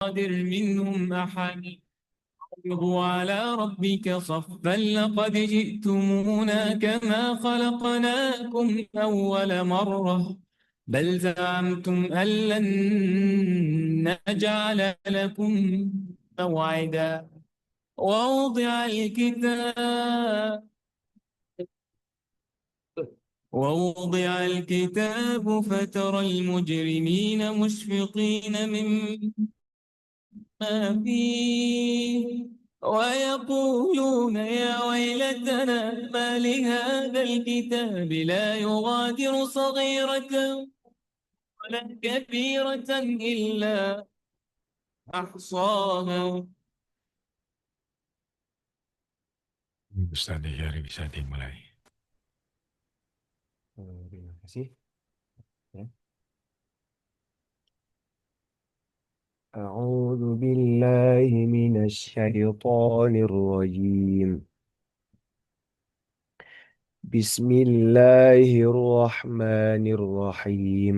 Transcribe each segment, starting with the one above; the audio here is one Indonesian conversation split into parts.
قادر منهم أحد. اقربوا على ربك صفا لقد جئتمونا كما خلقناكم أول مرة، بل زعمتم أن لن نجعل لكم موعدا. ووضع الكتاب ووضع الكتاب فترى المجرمين مشفقين مما فيه، ويقولون يا ويلتنا ما لهذا الكتاب لا يغادر صغيرة ولا كبيرة إلا أحصاها. Ustaz Syari bisa dimulai. Terima kasih. Ya. أعوذ بالله من الشيطان الرجيم. بسم الله الرحمن الرحيم.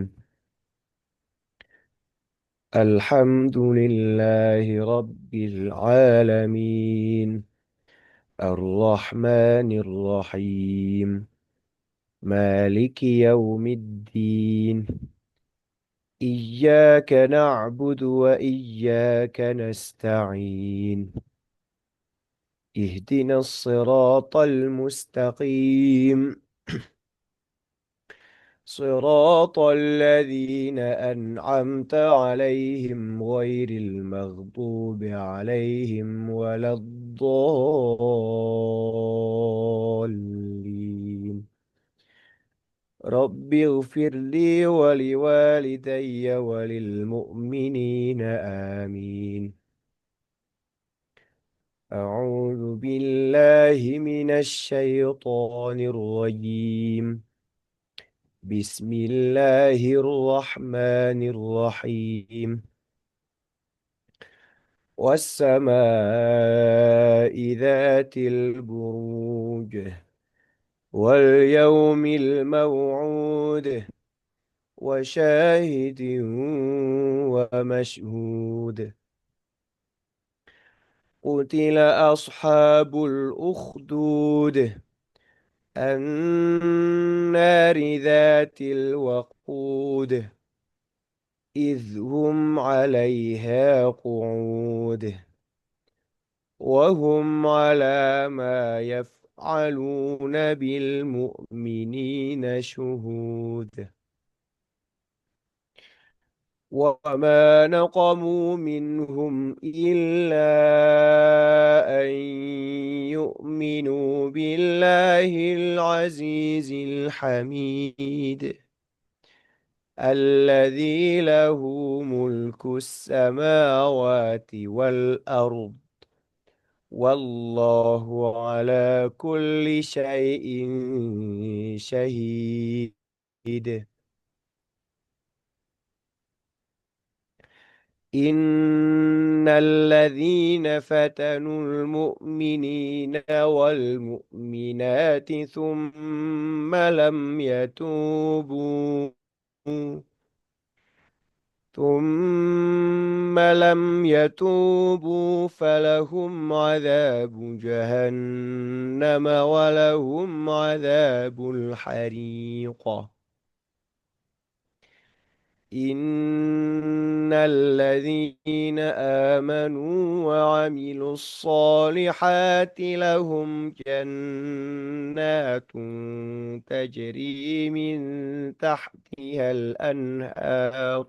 الحمد لله رب العالمين، الرحمن الرحيم، مالك يوم الدين. إياك نعبد وإياك نستعين. اهدنا الصراط المستقيم، صراط الذين أنعمت عليهم غير المغضوب عليهم ولا الضالين. رب اغفر لي ولوالدي وللمؤمنين آمين. أعوذ بالله من الشيطان الرجيم. بسم الله الرحمن الرحيم. والسماء ذات البروج، واليوم الموعود، وشاهد ومشهود. قتل أصحاب الأخدود، النار ذات الوقود، إذ هم عليها قعود، وهم على ما يفعلون بالمؤمنين شهود. وما نقموا منهم إلا أن يؤمنوا بالله العزيز الحميد، الذي له ملك السماوات والأرض، والله على كل شيء شهيد. إن الذين فتنوا المؤمنين والمؤمنات ثم لم يتوبوا فلهم عذاب جهنم ولهم عذاب الحريق. إن الذين آمنوا وعملوا الصالحات لهم جنات تجري من تحتها الأنهار،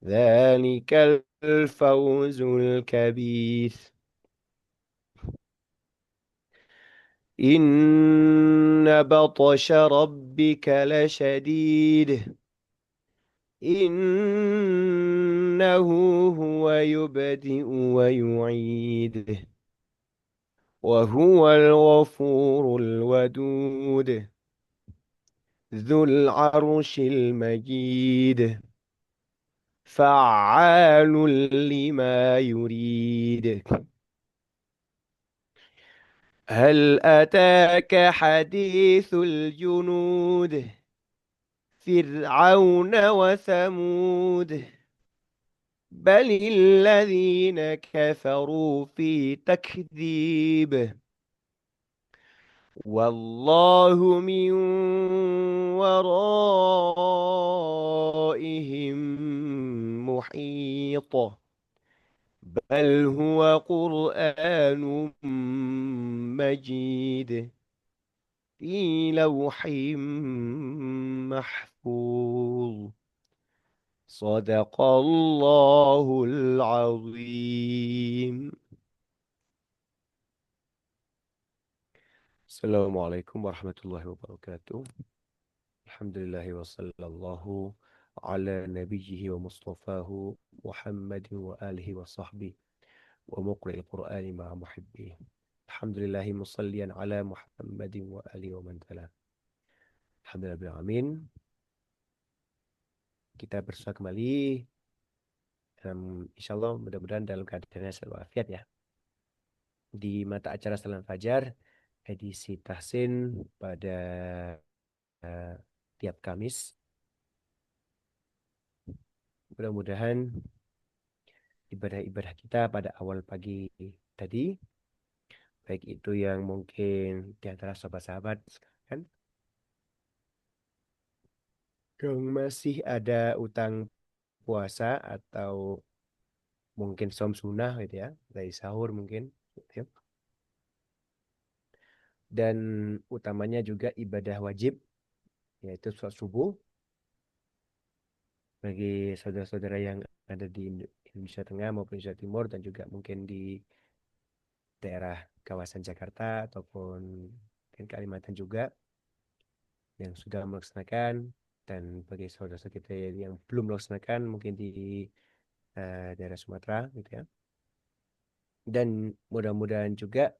ذلك الفوز الكبير. إن بطش ربك لشديد، إنه هو يبدئ ويعيد، وهو الغفور الودود، ذو العرش المجيد، فعال لما يريد. هل أتاك حديث الجنود، فرعون وثمود، بل الذين كفروا في تكذيب والله من ورائهم محيط بل هو قرآن مجيد في لوح محفوظ صدق الله العظيم. Assalamualaikum warahmatullahi wabarakatuh. Alhamdulillahi wa sallallahu ala nabiyyihi wa mustafahu Muhammadin wa alihi wa sahbihi wa muqri'il qur'ani ma'a muhibbi. Alhamdulillahi musallian ala Muhammadin wa alihi wa man tala. Alhamdulillah amin. Kita bersua kembali. Insyaallah mudah-mudahan dalam keadaan sehat walafiat ya. Di mata acara Salam Fajar edisi Tahsin pada tiap Kamis. Mudah-mudahan ibadah-ibadah kita pada awal pagi tadi, baik itu yang mungkin di antara sahabat-sahabat kan, yang masih ada utang puasa atau mungkin som sunnah gitu ya, dari sahur mungkin, gitu ya. Dan utamanya juga ibadah wajib, yaitu sholat subuh bagi saudara-saudara yang ada di Indonesia Tengah maupun Indonesia Timur dan juga mungkin di daerah kawasan Jakarta ataupun mungkin Kalimantan juga yang sudah melaksanakan, dan bagi saudara-saudara kita yang belum melaksanakan mungkin di daerah Sumatera gitu ya. Dan mudah-mudahan juga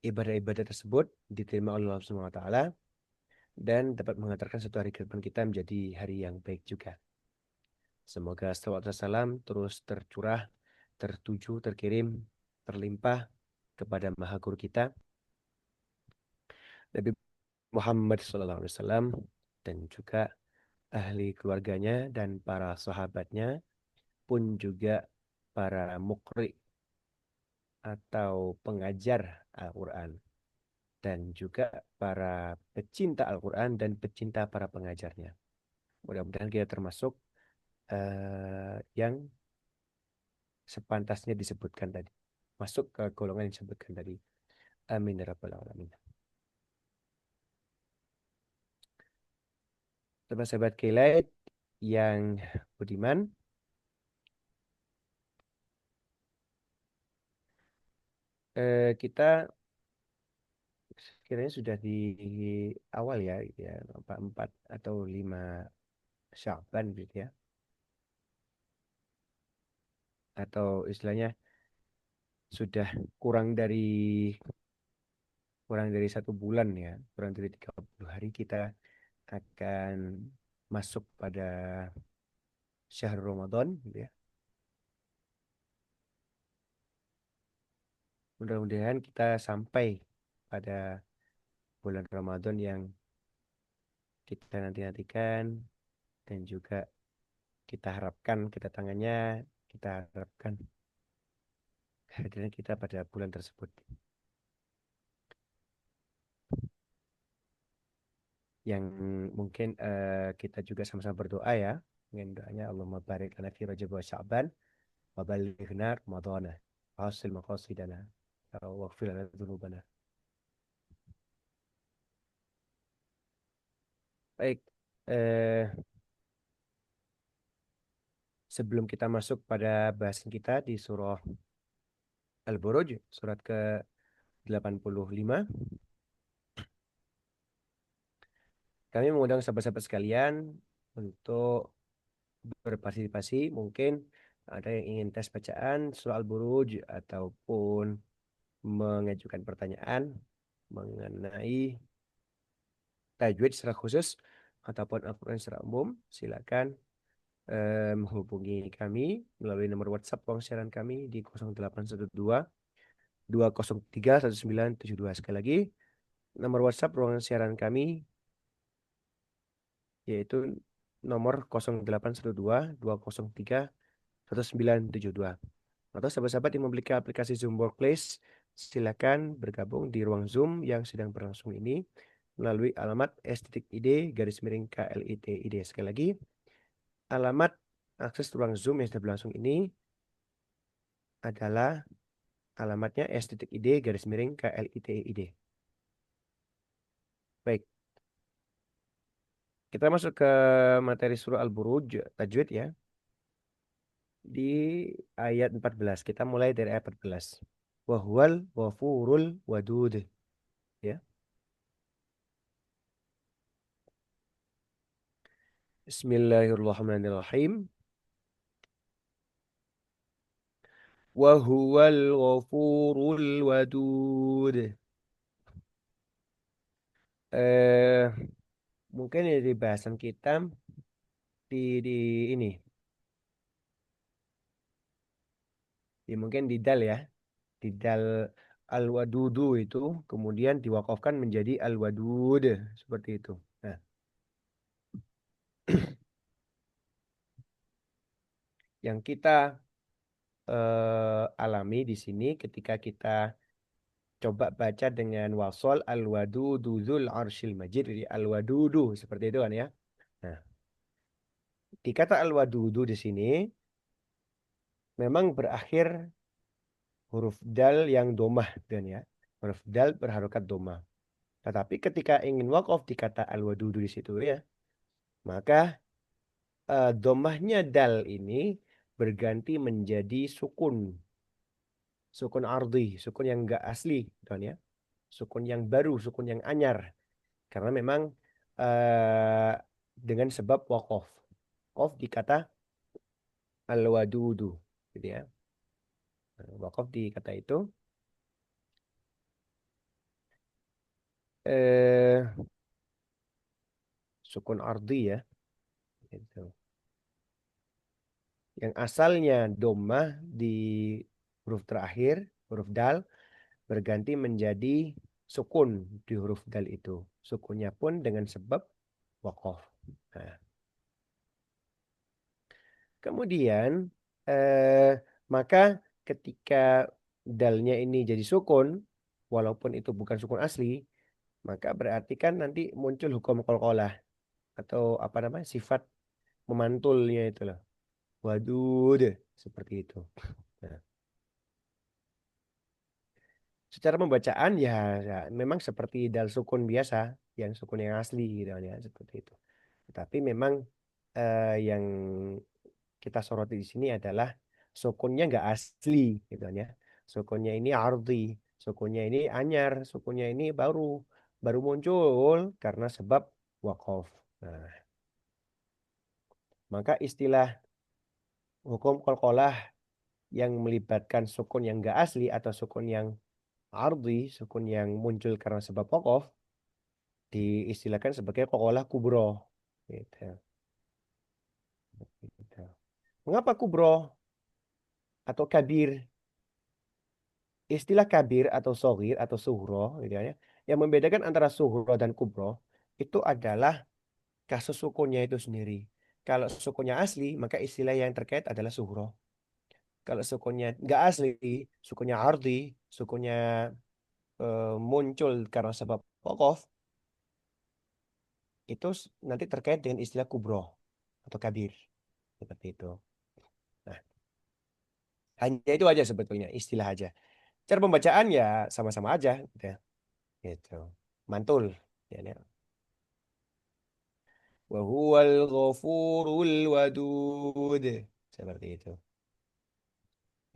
ibadah-ibadah tersebut diterima oleh Allah Subhanahu wa taala dan dapat mengantarkan suatu hari ke depan kita menjadi hari yang baik juga. Semoga salawat dan salam terus tercurah, tertuju, terkirim, terlimpah kepada Maha Guru kita Nabi Muhammad SAW dan juga ahli keluarganya dan para sahabatnya, pun juga para mukri atau pengajar Al-Quran, dan juga para pecinta Al-Quran dan pecinta para pengajarnya. Mudah-mudahan kita termasuk yang sepantasnya disebutkan tadi, masuk ke golongan yang disebutkan tadi. Amin ya rabbal alamin. Sahabat-sahabat Kelight yang budiman, kita kiranya sudah di awal ya, gitu ya, 4 atau 5 Sya'ban gitu ya. Atau istilahnya sudah kurang dari 1 bulan ya, kurang dari 30 hari kita akan masuk pada syahrul Ramadan gitu ya. Mudah-mudahan kita sampai pada bulan Ramadan yang kita nanti-nantikan, dan juga kita harapkan kedatangannya, kita harapkan kehadiran kita pada bulan tersebut. Yang mungkin kita juga sama-sama berdoa ya, dengan doanya Allahumma barik lana fi Rajab wa Sya'ban wa balighna Ramadhana hasil maqasidana wa ighfir lana dzunubana. Baik, sebelum kita masuk pada bahasan kita di surah Al-Buruj, surat ke-85, kami mengundang sahabat-sahabat sekalian untuk berpartisipasi. Mungkin ada yang ingin tes bacaan surah Al-Buruj ataupun mengajukan pertanyaan mengenai tajwid secara khusus ataupun Al-Quran secara umum, silakan menghubungi kami melalui nomor WhatsApp ruang siaran kami di 0812 203 1972. Sekali lagi, nomor WhatsApp ruang siaran kami yaitu nomor 0812 203 1972. Atau sahabat-sahabat yang memiliki aplikasi Zoom Workplace, silakan bergabung di ruang Zoom yang sedang berlangsung ini melalui alamat s.id garis miring KLITID. Sekali lagi, alamat akses ruang Zoom yang sedang berlangsung ini adalah alamatnya s.id garis miring KLITID. Baik, kita masuk ke materi surah Al-Buruj, tajwid ya. Di ayat 14, kita mulai dari ayat 14. Wahwal wafurul wadud. Ya. Bismillahirrahmanirrahim. Wahuwal ghafurul wadud. Eh, mungkin di bahasan kita di ini, mungkin di dal ya, di dal al-wadudu itu kemudian diwakafkan menjadi al-wadud seperti itu. Nah, yang kita alami di sini ketika kita coba baca dengan wasol al-wadudu dzul arsyil majid, jadi al-wadudu seperti itu kan ya. Nah, di kata al-wadudu di sini memang berakhir huruf dal yang domah dan ya. Huruf dal berharokat domah. Tetapi ketika ingin waqaf di kata al-wadudu di situ ya, maka domahnya dal ini berganti menjadi sukun. Sukun ardi, sukun yang enggak asli dan ya. Sukun yang baru, sukun yang anyar. Karena memang eh, dengan sebab waqaf. Waqaf di kata al-wadudu gitu ya. Waqaf di kata itu eh sukun ardi ya gitu. Yang asalnya domah di huruf terakhir, huruf dal berganti menjadi sukun di huruf dal itu. Sukunnya pun dengan sebab waqaf. Nah, kemudian maka ketika dalnya ini jadi sukun, walaupun itu bukan sukun asli, maka berarti kan nanti muncul hukum qalqalah atau apa namanya sifat memantulnya itu loh. Waduh, seperti itu. Nah, secara pembacaan ya, ya memang seperti dal sukun biasa, yang sukun yang asli gitu kan ya, seperti itu. Tetapi memang yang kita soroti di sini adalah sukunnya nggak asli gitu kan ya. Sukunnya ini ardi, sukunnya ini anyar, sukunnya ini baru baru muncul karena sebab waqaf. Nah, maka istilah hukum qalqalah yang melibatkan sukun yang nggak asli atau sukun yang ardi, sukun yang muncul karena sebab waqaf diistilahkan sebagai qalqalah kubro. Gitu. Gitu. Mengapa kubro atau kabir? Istilah kabir atau sogir atau suhro, gitu ya. Yang membedakan antara suhro dan kubro itu adalah kasus sukunnya itu sendiri. Kalau sukunya asli, maka istilah yang terkait adalah suhro. Kalau sukunya nggak asli, sukunya ardi, sukunya muncul karena sebab waqaf, itu nanti terkait dengan istilah kubro atau kabir. Seperti itu. Nah, hanya itu aja sebetulnya, istilah aja. Cara pembacaan ya sama-sama aja. Gitu. Ya. Gitu. Mantul. Ya, ya. Wa huwal ghafurul wadud. Seperti itu.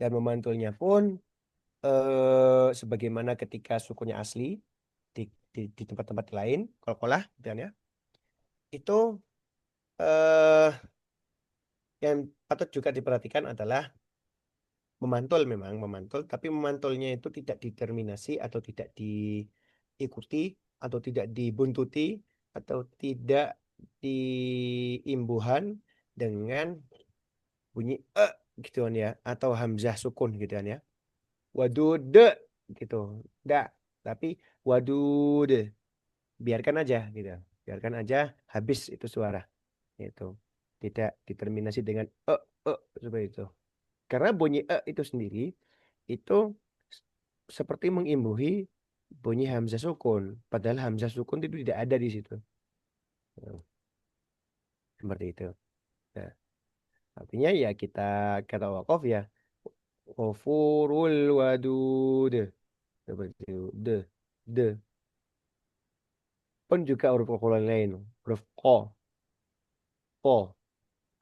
Dan memantulnya pun sebagaimana ketika sukunya asli di tempat-tempat lain, qalqalah dan ya, itu eh, yang patut juga diperhatikan adalah memantul memang memantul, tapi memantulnya itu tidak determinasi atau tidak diikuti atau tidak dibuntuti atau tidak diimbuhan dengan bunyi gitu kan ya atau hamzah sukun gitu kan ya. Wadud gitu. Enggak, tapi wadud. Biarkan aja gitu. Biarkan aja habis itu suara. Itu tidak diterminasi dengan seperti itu. Karena bunyi itu sendiri itu seperti mengimbuhi bunyi hamzah sukun. Padahal hamzah sukun itu tidak ada di situ. Nah, seperti itu. Nah, artinya ya kita kata wakaf ya. Ghafurul wadud. Seperti itu. De. Pun juga huruf qaful lain. Huruf ko.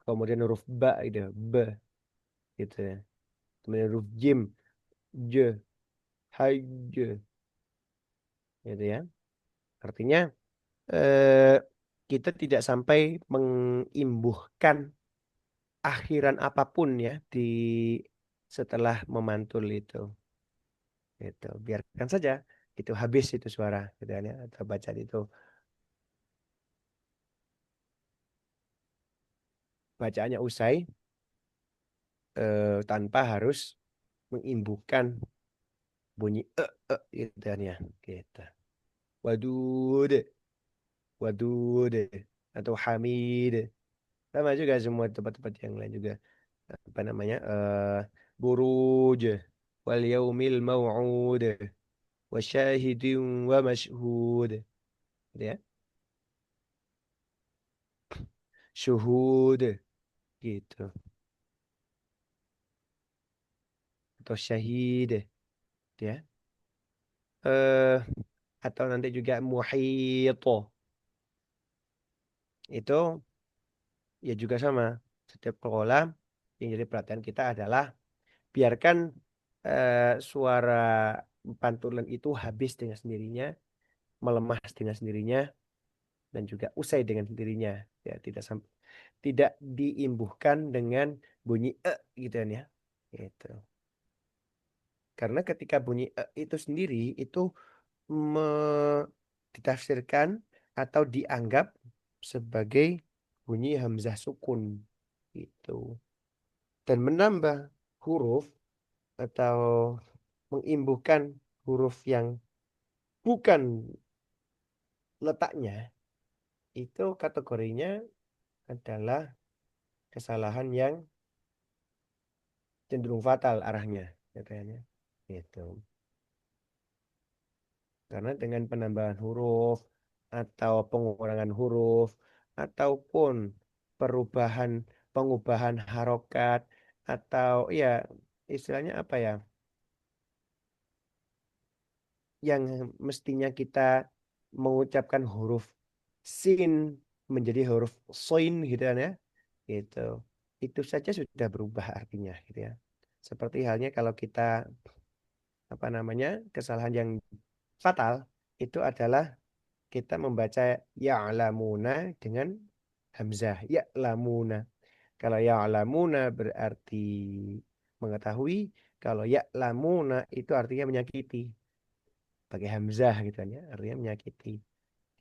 Kemudian huruf ba itu. Ba. Gitu ya. Kemudian huruf jim. Je. Hajj. Gitu ya. Artinya eh, kita tidak sampai mengimbuhkan akhiran apapun ya di setelah memantul itu. Itu biarkan saja itu habis itu suara gitu kan ya atau bacaan itu bacaannya usai tanpa harus mengimbuhkan bunyi gitu kan ya gitu. Wadud, wadud atau hamid. Sama juga semua tempat-tempat yang lain juga apa namanya buruj wal yaumil mau'ud wa syahidin wa mashhud gitu ya. Syuhud gitu atau syahid gitu ya. Eh atau nanti juga muhito itu ya juga sama. Setiap sekolah yang jadi perhatian kita adalah biarkan suara pantulan itu habis dengan sendirinya, melemah dengan sendirinya, dan juga usai dengan sendirinya. Ya, tidak diimbuhkan dengan bunyi gitu kan ya. Gitu. Karena ketika bunyi itu sendiri itu ditafsirkan atau dianggap sebagai bunyi hamzah sukun gitu. Dan menambah huruf atau mengimbuhkan huruf yang bukan letaknya itu kategorinya adalah kesalahan yang cenderung fatal arahnya katanya. Gitu. Karena dengan penambahan huruf atau pengurangan huruf ataupun perubahan pengubahan harokat atau ya istilahnya apa ya yang mestinya kita mengucapkan huruf sin menjadi huruf soin gitu kan ya gitu itu saja sudah berubah artinya gitu ya seperti halnya kalau kita apa namanya kesalahan yang fatal itu adalah kita membaca ya'lamuna dengan hamzah ya'lamuna. Kalau ya'lamuna berarti mengetahui, kalau ya'lamuna itu artinya menyakiti. Pakai hamzah gitu kan ya, artinya menyakiti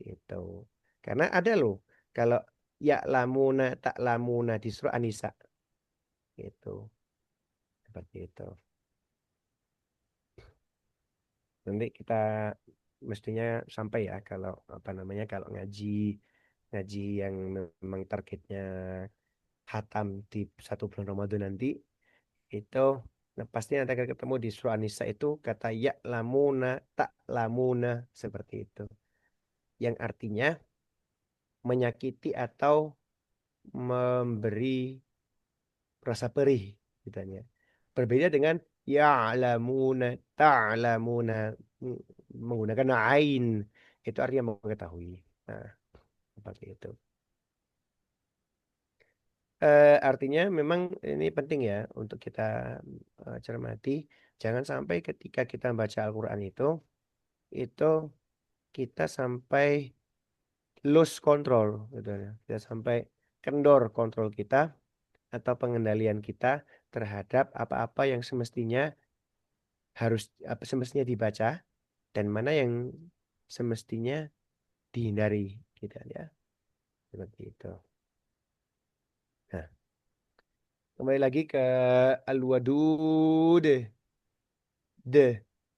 gitu. Karena ada loh kalau ya'lamuna ta'lamuna di surah An-Nisa gitu. Seperti itu. Nanti kita mestinya sampai ya kalau apa namanya kalau ngaji ngaji yang memang targetnya hatam di 1 bulan Ramadan nanti itu nah pasti nanti akan ketemu di surah An-Nisa itu kata ya lamuna tak lamuna seperti itu yang artinya menyakiti atau memberi rasa perih gitu ya. Berbeda dengan ya'lamuna ta'lamuna mm, menggunakan ain itu artinya mengetahui. Nah, seperti itu. Artinya memang ini penting ya untuk kita cermati. Jangan sampai ketika kita membaca Al-Quran itu kita sampai lose control, gitu ya. Kita sampai kendor kontrol kita atau pengendalian kita terhadap apa-apa yang semestinya harus apa semestinya dibaca dan mana yang semestinya dihindari, gitu ya. Seperti itu. Nah, kembali lagi ke Al-Wadud. De,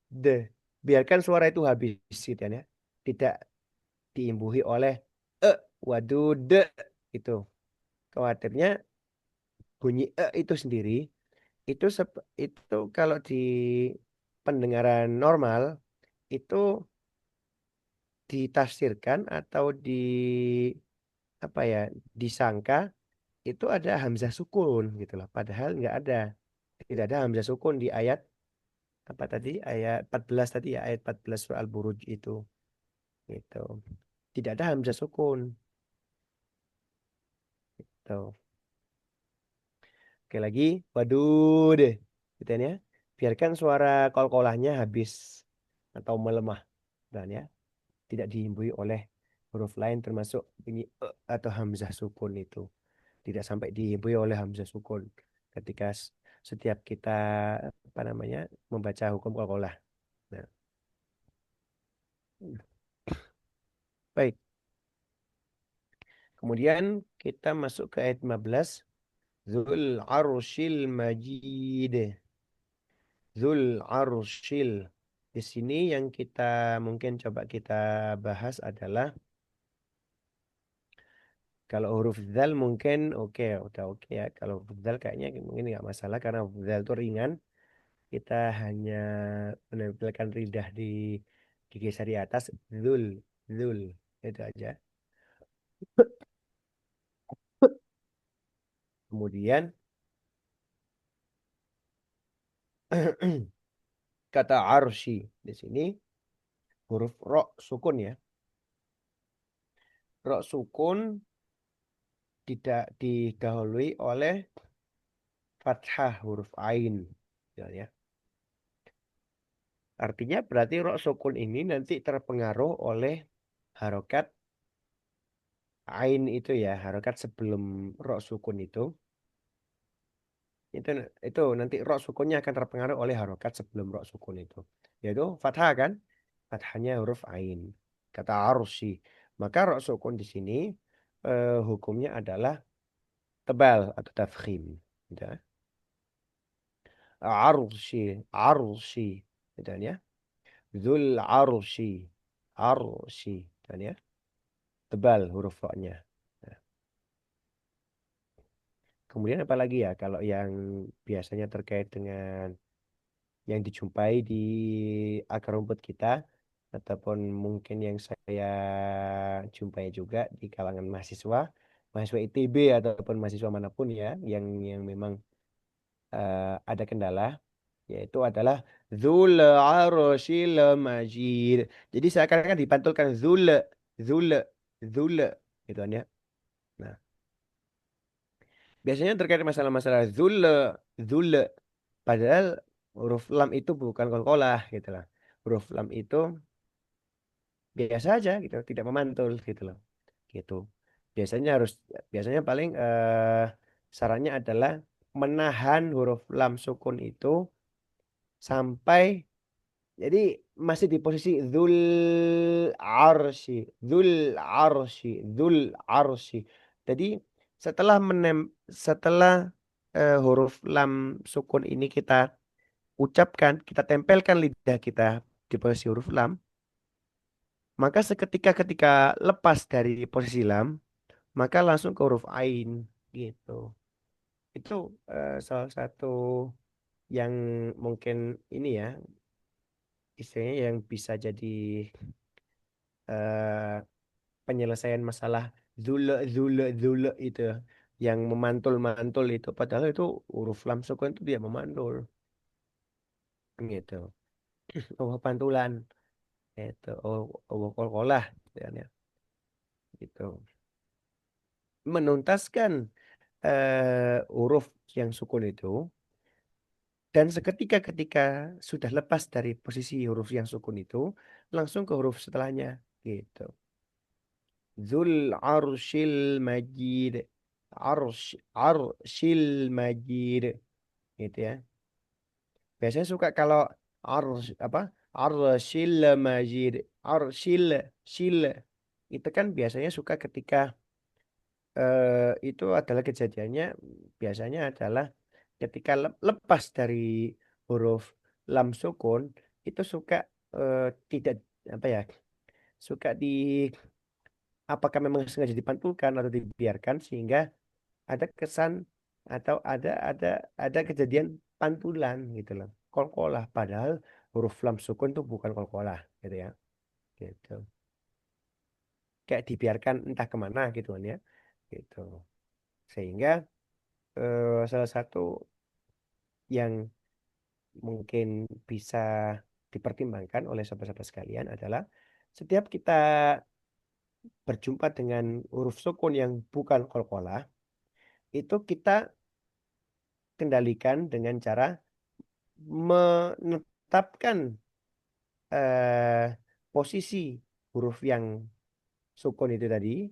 de. Biarkan suara itu habis gitu ya. Tidak diimbuhi oleh e, wadud itu. khawatirnya bunyi itu sendiri itu kalau di pendengaran normal itu ditafsirkan atau apa ya disangka itu ada hamzah sukun gitu loh. Padahal nggak ada. Tidak ada hamzah sukun di ayat apa tadi? Ayat 14 tadi ya, ayat 14 surah Al-Buruj itu. Gitu. Tidak ada hamzah sukun. Tuh. Oke lagi, waduh deh. Gitu ya. Biarkan suara kol-kolahnya habis atau melemah dan ya, tidak dihimbui oleh huruf lain termasuk bunyi atau hamzah sukun itu. Tidak sampai dihimbui oleh hamzah sukun ketika setiap kita apa namanya membaca hukum qalqalah. Nah, baik. Kemudian kita masuk ke ayat 15. Dzul arsyil majid. Dzul arsyil. Di sini yang kita mungkin coba kita bahas adalah kalau huruf dzal mungkin oke, udah oke ya. Kalau huruf dzal kayaknya mungkin nggak masalah karena huruf dzal itu ringan. Kita hanya menampilkan lidah di gigi sari atas zul zul itu aja. Kemudian kata arsy di sini huruf ro sukun ya. Ro sukun tidak didahului oleh fathah huruf ain ya. Artinya berarti ro sukun ini nanti terpengaruh oleh harokat ain itu ya, harokat sebelum ro sukun itu itu nanti ro sukunnya akan terpengaruh oleh harokat sebelum ro sukun itu yaitu fathah kan fathahnya huruf ain kata arsy maka ro sukun di sini hukumnya adalah tebal atau tafkhim gitu ya. Arsy arsy gitu kan ya zul arsy arsy kan ya tebal huruf ro-nya. Nah, kemudian apa lagi ya kalau yang biasanya terkait dengan yang dijumpai di akar rumput kita ataupun mungkin yang saya jumpai juga di kalangan mahasiswa mahasiswa ITB ataupun mahasiswa manapun ya yang memang ada kendala yaitu adalah Dzul Arsyil Majid. Jadi seakan-akan dipantulkan Dzul Dzul gitu kan ya. Nah, biasanya terkait masalah-masalah Dzul padahal huruf lam itu bukan qalqalah gitu lah. Huruf lam itu biasa aja gitu, tidak memantul gitu loh. Gitu. Biasanya harus biasanya paling sarannya adalah menahan huruf lam sukun itu sampai jadi masih di posisi arsy, dzul dzul arsy. Jadi setelah setelah huruf lam sukun ini kita ucapkan, kita tempelkan lidah kita di posisi huruf lam, maka seketika ketika lepas dari posisi lam, maka langsung ke huruf ain gitu. Itu salah satu yang mungkin ini ya, istilahnya yang bisa jadi eh, penyelesaian masalah zule itu yang memantul-mantul itu padahal itu huruf lam sukun itu dia memantul gitu. Oh pantulan itu oh kolkolah ya gitu. Menuntaskan huruf yang sukun itu dan seketika ketika sudah lepas dari posisi huruf yang sukun itu langsung ke huruf setelahnya gitu. Zul arshil majid arshil majid gitu ya. Biasanya suka kalau apa arshil majid arshil shil itu kan biasanya suka ketika itu adalah kejadiannya biasanya adalah ketika lepas dari huruf lam sukun itu suka eh, tidak apa ya suka di apakah memang sengaja dipantulkan atau dibiarkan sehingga ada kesan atau ada kejadian pantulan gitu loh. Kolkolah padahal huruf lam sukun tuh bukan kolkolah gitu ya. Gitu. Kayak dibiarkan entah kemana gitu kan ya. Gitu. Sehingga salah satu yang mungkin bisa dipertimbangkan oleh sahabat-sahabat sekalian adalah setiap kita berjumpa dengan huruf sukun yang bukan qalqalah, itu kita kendalikan dengan cara menetapkan posisi huruf yang sukun itu tadi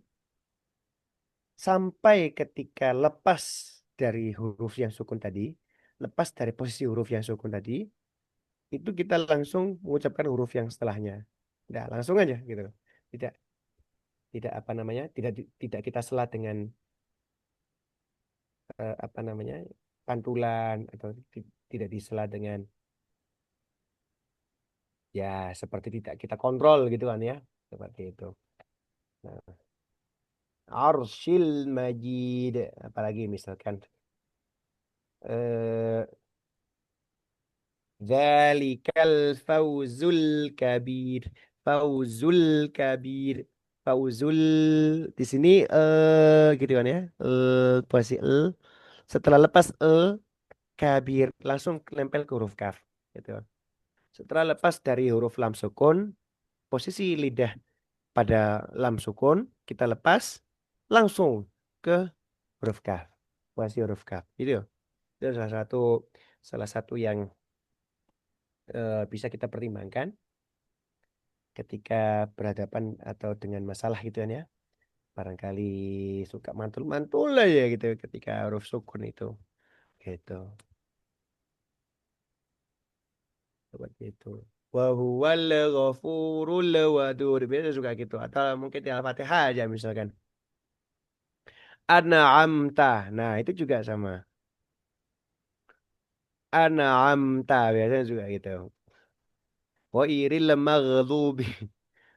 sampai ketika lepas dari huruf yang sukun tadi, lepas dari posisi huruf yang sukun tadi, itu kita langsung mengucapkan huruf yang setelahnya. Udah, langsung aja gitu. Tidak tidak apa namanya? Tidak kita sela dengan apa namanya? Pantulan atau tidak disela dengan ya seperti tidak kita kontrol gitu kan ya. Seperti itu. Nah, Arsyil Majid apalagi misalkan eh Zalikal fawzul kabir. Fawzul kabir. Fauzul di sini gitu kan ya. Posisi setelah lepas kabir langsung nempel ke huruf kaf gitu. Setelah lepas dari huruf lam sukun, posisi lidah pada lam sukun kita lepas langsung ke huruf kaf. Posisi huruf kaf. Gitu. Itu salah satu yang bisa kita pertimbangkan ketika berhadapan atau dengan masalah gitu kan ya. Barangkali suka mantul-mantul aja gitu ketika huruf sukun itu. Gitu. Seperti itu. Wa huwal ghafurul wadud. Biasanya suka gitu. Atau mungkin di Al-Fatihah aja misalkan. An'amta. Nah, itu juga sama. An'amta. Biasanya juga gitu. Wa iril maghdubi.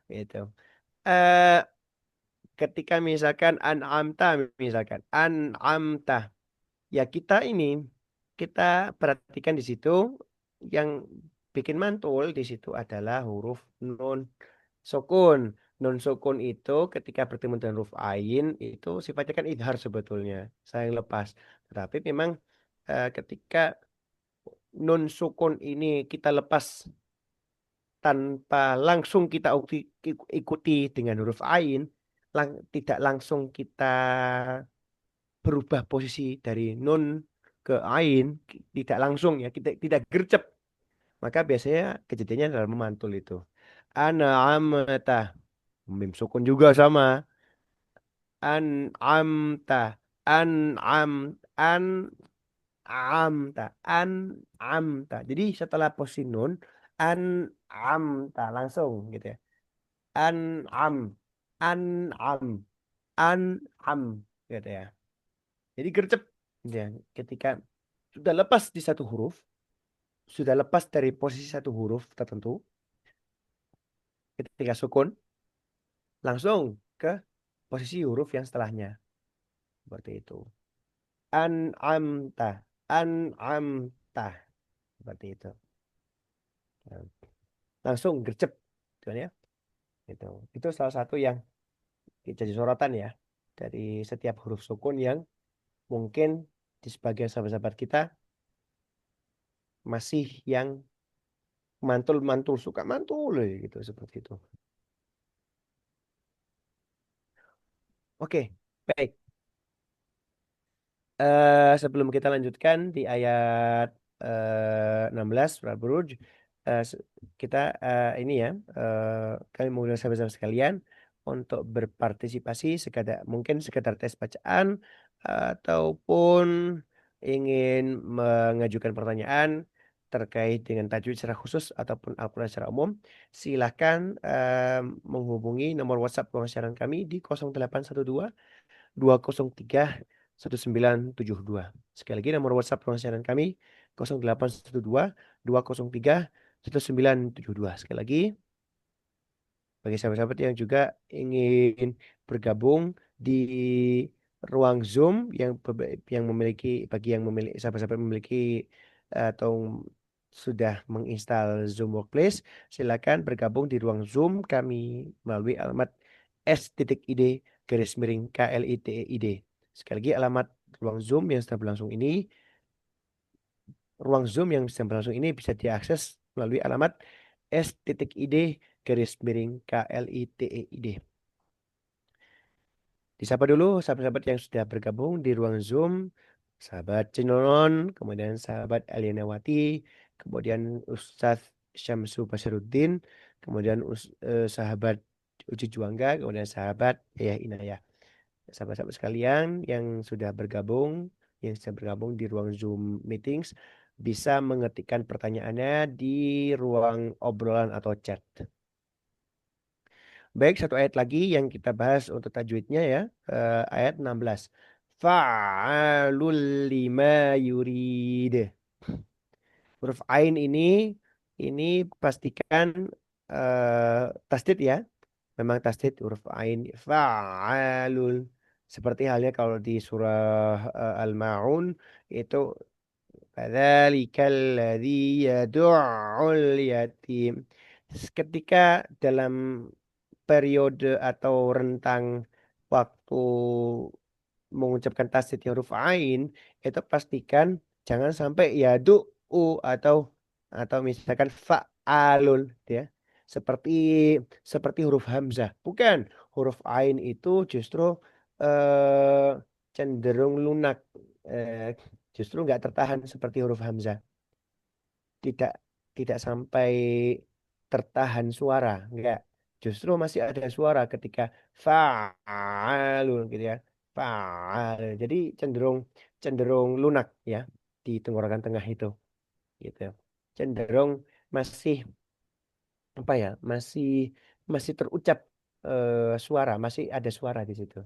Gitu. Eh, ketika misalkan an'amta misalkan. An'amta. Ya kita perhatikan di situ yang bikin mantul di situ adalah huruf nun sukun. Nun sukun itu ketika bertemu dengan huruf ain itu sifatnya kan idhar sebetulnya, sayang lepas. Tetapi memang ketika nun sukun ini kita lepas tanpa langsung kita ikuti dengan huruf ain, tidak langsung kita berubah posisi dari nun ke ain, tidak langsung ya, kita tidak gercep. Maka biasanya kejadiannya adalah memantul itu. Ana amata. Mim sukun juga sama. An'amta. An'am. An'amta. An'amta. Jadi setelah posisi nun. An'amta. Langsung gitu ya. An'am. An'am. An'am. Gitu ya. Jadi gercep. Gitu ya. Ketika sudah lepas di satu huruf. Sudah lepas dari posisi satu huruf tertentu. Ketika sukun. Langsung ke posisi huruf yang setelahnya. Seperti itu. An'amta. An'amta. Seperti itu. Nah, langsung gercep. Gitu kan ya. Itu salah satu yang jadi sorotan ya. Dari setiap huruf sukun yang mungkin di sebagian sahabat-sahabat kita masih yang mantul-mantul. Suka mantul gitu. Seperti itu. Oke. Baik. Sebelum kita lanjutkan di ayat 16 surat Buruj, eh, se- kita ini ya, kami mengundang sahabat-sahabat sekalian untuk berpartisipasi mungkin sekedar tes bacaan ataupun ingin mengajukan pertanyaan terkait dengan tajwid secara khusus ataupun Al-Quran secara umum, silahkan menghubungi nomor WhatsApp pemasaran kami di 0812 203 1972. Sekali lagi nomor WhatsApp pemasaran kami 0812 203 1972. Sekali lagi bagi sahabat-sahabat yang juga ingin bergabung di ruang Zoom yang memiliki bagi yang memiliki sahabat-sahabat memiliki atau sudah menginstal Zoom Workplace, silakan bergabung di ruang Zoom kami melalui alamat s.id garis miring KLITEID. Sekali lagi alamat ruang Zoom yang sedang berlangsung ini, ruang Zoom yang sedang berlangsung ini bisa diakses melalui alamat s.id garis miring KLITEID. Disapa dulu sahabat-sahabat yang sudah bergabung di ruang Zoom. Sahabat Cinonon, kemudian sahabat Alianawati, kemudian Ustadz Syamsu Basiruddin, kemudian sahabat Uci Juangga, kemudian sahabat Yayah Inayah. Sahabat-sahabat sekalian yang sudah bergabung di ruang Zoom meetings, bisa mengetikkan pertanyaannya di ruang obrolan atau chat. Baik, satu ayat lagi yang kita bahas untuk tajwidnya ya. Ayat 16. Fa'alul lima yurid. Huruf ain ini pastikan tasdid ya. Memang tasdid huruf ain. Fa'alul. Seperti halnya kalau di surah Al-Ma'un itu fadzalikal ladzi yad'ul yatim. Ketika dalam periode atau rentang waktu mengucapkan tasdid huruf ain itu pastikan jangan sampai ya u atau misalkan fa'alun ya. Seperti seperti huruf hamzah. Bukan, huruf ain itu justru eh, cenderung lunak. Eh, Justru nggak tertahan seperti huruf hamzah. Tidak tidak sampai tertahan suara, enggak. Justru masih ada suara ketika fa'alun gitu ya. Fa'al. Jadi cenderung cenderung lunak ya di tenggorokan tengah itu gitu. Cenderung masih apa ya? Masih masih terucap suara, masih ada suara di situ.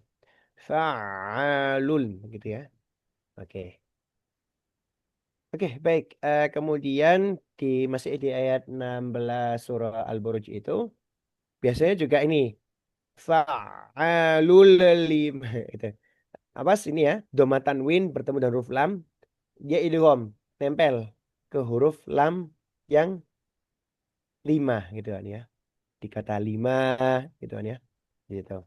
Fa'alun gitu ya. Oke. Oke, baik. Kemudian masih di ayat 16 surah Al-Buruj itu biasanya juga ini fa'alul lima itu. Apa sih ini ya? Doma tanwin bertemu dengan huruf lam, dia idgham, nempel ke huruf lam yang lima gitu kan ya. Di kata lima gitu kan ya. Gitu.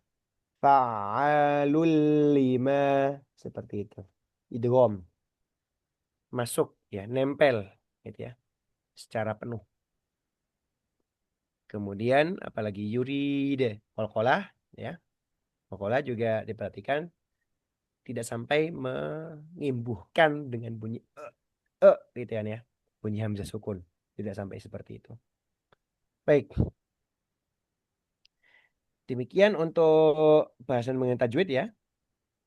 Fa'alul lima seperti itu. Idgham masuk ya, nempel gitu ya secara penuh. Kemudian apalagi yurid, qalqalah ya. Qalqalah juga diperhatikan tidak sampai mengimbuhkan dengan bunyi gitu kan ya. Bunyi hamzah sukun. Tidak sampai seperti itu. Baik, demikian untuk bahasan mengenai tajwid ya.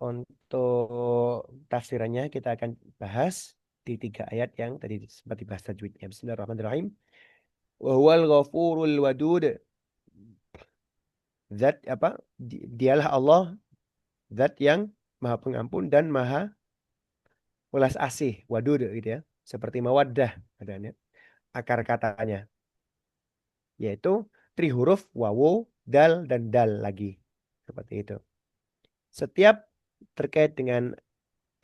Untuk tafsirannya kita akan bahas di 3 ayat yang tadi sempat dibahas tajwidnya. Bismillahirrahmanirrahim. Wa huwal ghafurul wadud. Zat apa? Dialah Allah, zat yang maha pengampun dan maha welas asih, wadud gitu ya. Seperti mawaddah adanya akar katanya, yaitu trihuruf wawu, dal dan dal lagi. Seperti itu. Setiap terkait dengan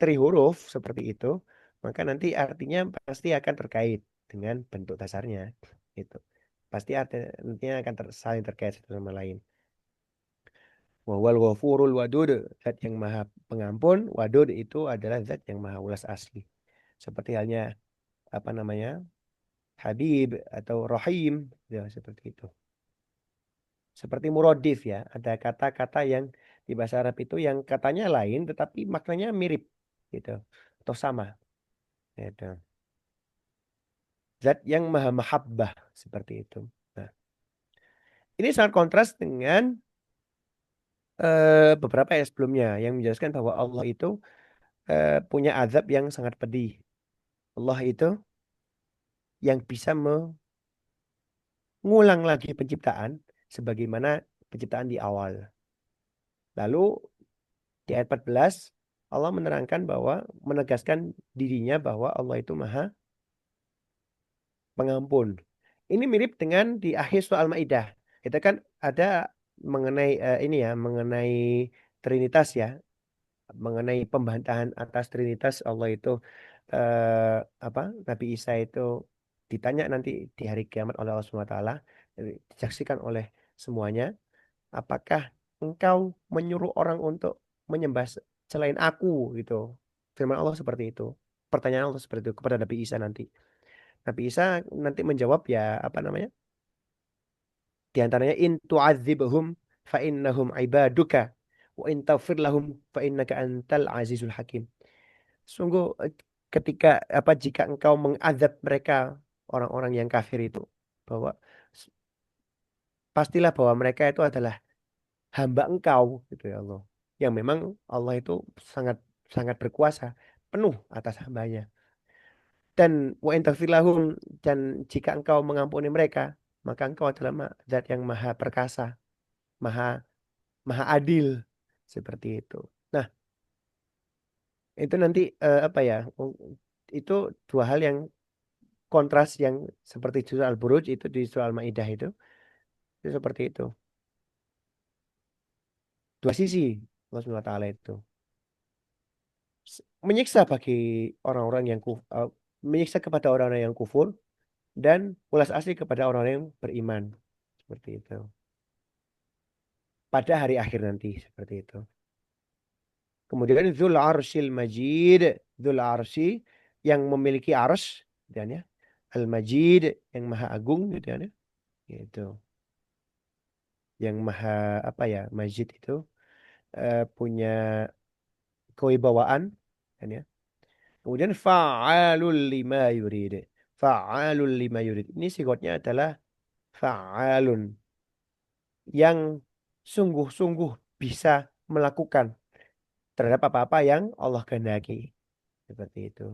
trihuruf seperti itu, maka nanti artinya pasti akan terkait dengan bentuk dasarnya. Itu. Pasti artinya akan saling terkait satu sama lain. Wawal ghafurul wadud, zat yang maha pengampun, wadud itu adalah zat yang maha ulas asli. Seperti halnya apa namanya? Habib atau Rahim, ya seperti itu. Seperti murodif ya, ada kata-kata yang di bahasa Arab itu yang katanya lain tetapi maknanya mirip gitu atau sama. Gitu. Zat yang maha mahabbah seperti itu. Nah, ini sangat kontras dengan beberapa ayat sebelumnya yang menjelaskan bahwa Allah itu punya azab yang sangat pedih. Allah itu yang bisa mengulang lagi penciptaan sebagaimana penciptaan di awal. Lalu di ayat 14 Allah menerangkan bahwa menegaskan dirinya bahwa Allah itu maha pengampun. Ini mirip dengan di akhir surah Al-Maidah. Itu kan ada mengenai ini ya, mengenai Trinitas ya. mengenai pembantahan atas Trinitas Allah itu apa Nabi Isa itu ditanya nanti di hari kiamat oleh Allah Subhanahu wa taala, disaksikan oleh semuanya, apakah engkau menyuruh orang untuk menyembah selain aku gitu. Firman Allah seperti itu. Pertanyaan Allah seperti itu kepada Nabi Isa nanti. Nabi Isa nanti menjawab ya apa namanya? Di antaranya in tu'adzibhum fa innahum ibaduka wa in taghfir lahum fa innaka antal azizul hakim. Sungguh ketika apa jika engkau mengazab mereka orang-orang yang kafir itu bahwa pastilah bahwa mereka itu adalah hamba engkau gitu ya Allah. Yang memang Allah itu sangat sangat berkuasa penuh atas hambanya. Dan wa in taghfir lahum, dan jika engkau mengampuni mereka, maka engkau adalah zat yang maha perkasa, maha maha adil seperti itu. Nah, itu nanti apa ya? Itu dua hal yang kontras yang seperti surah Al-Buruj itu di surah Al-Maidah itu seperti itu. Dua sisi Allah Subhanahu wa taala itu. Menyiksa bagi orang-orang yang menyiksa kepada orang-orang yang kufur dan ulas asli kepada orang-orang yang beriman. Seperti itu. Pada hari akhir nanti seperti itu. Kemudian Dzul Arsyil Majid, Dzul Arsy yang memiliki ars, dan ya. Al-Majid yang maha agung gitu ya. Gitu. Yang maha apa ya? Majid itu punya kewibawaan kan ya. Kemudian fa'alul lima yurid. Fa'alul lima yurid. Ini sigotnya adalah fa'alun yang sungguh-sungguh bisa melakukan terhadap apa-apa yang Allah kehendaki. Seperti itu.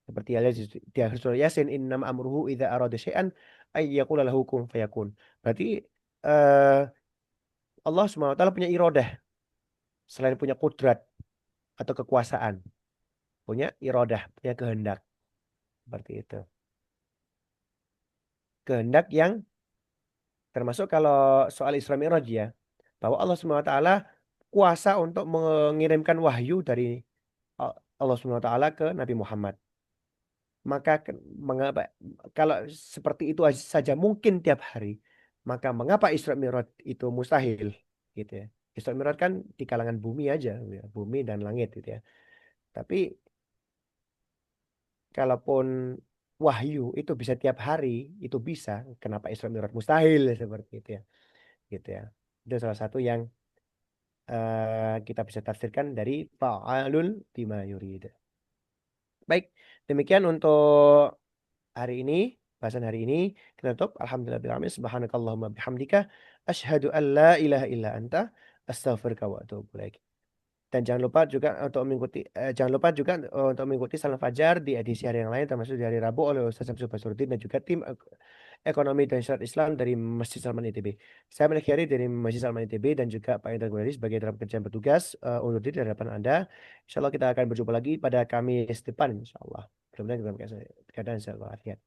Seperti halnya di akhir surah Yasin, innama amruhu idza arada syai'an ay yaqula lahu kun fayakun. Berarti eh, Allah Subhanahu wa taala punya iradah selain punya kudrat atau kekuasaan, punya iradah, punya kehendak. Seperti itu. Kehendak yang termasuk kalau soal Isra Mi'raj ya, bahwa Allah Subhanahu wa taala kuasa untuk mengirimkan wahyu dari Allah Subhanahu wa taala ke Nabi Muhammad. Maka mengapa kalau seperti itu saja mungkin tiap hari, maka mengapa Isra Mi'raj itu mustahil gitu ya. Isra Mi'raj kan di kalangan bumi aja ya, bumi dan langit gitu ya. Tapi kalaupun wahyu itu bisa tiap hari, itu bisa, kenapa Isra Mi'raj mustahil seperti itu ya. Gitu ya. Itu salah satu yang kita bisa tafsirkan dari fa'alun bima yurid. Baik, demikian untuk hari ini, bahasan hari ini. Kita tutup. Alhamdulillahirrahmanirrahim. Subhanakallahumma bihamdika. Asyhadu an la ilaha illa anta. Astaghfirka wa atubu ilaik. Dan jangan lupa juga untuk mengikuti untuk mengikuti Salam Fajar di edisi hari yang lain termasuk di hari Rabu oleh Ustaz Samsul Basurdin dan juga tim Ekonomi dan Syariat Islam dari Masjid Salman ITB. Saya Malik Hyari dari Masjid Salman ITB dan juga Pak Indra Gunawan sebagai dalam kerjaan bertugas undur diri di hadapan Anda. Insya Allah kita akan berjumpa lagi pada Kamis depan insya Allah. Mudah-mudahan dalam keadaan sehat walafiat.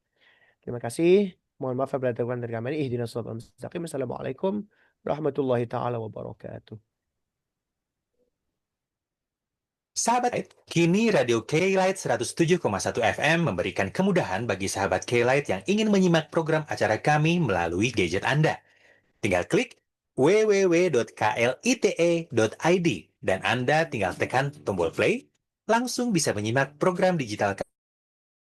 Terima kasih. Mohon maaf apabila ada kekurangan dari kami. Ihdinas shiratal mustaqim. Assalamualaikum warahmatullahi taala wabarakatuh. Sahabat, kini Radio K-Light 107,1 FM memberikan kemudahan bagi sahabat K-Light yang ingin menyimak program acara kami melalui gadget Anda. Tinggal klik www.klite.id dan Anda tinggal tekan tombol play, langsung bisa menyimak program digital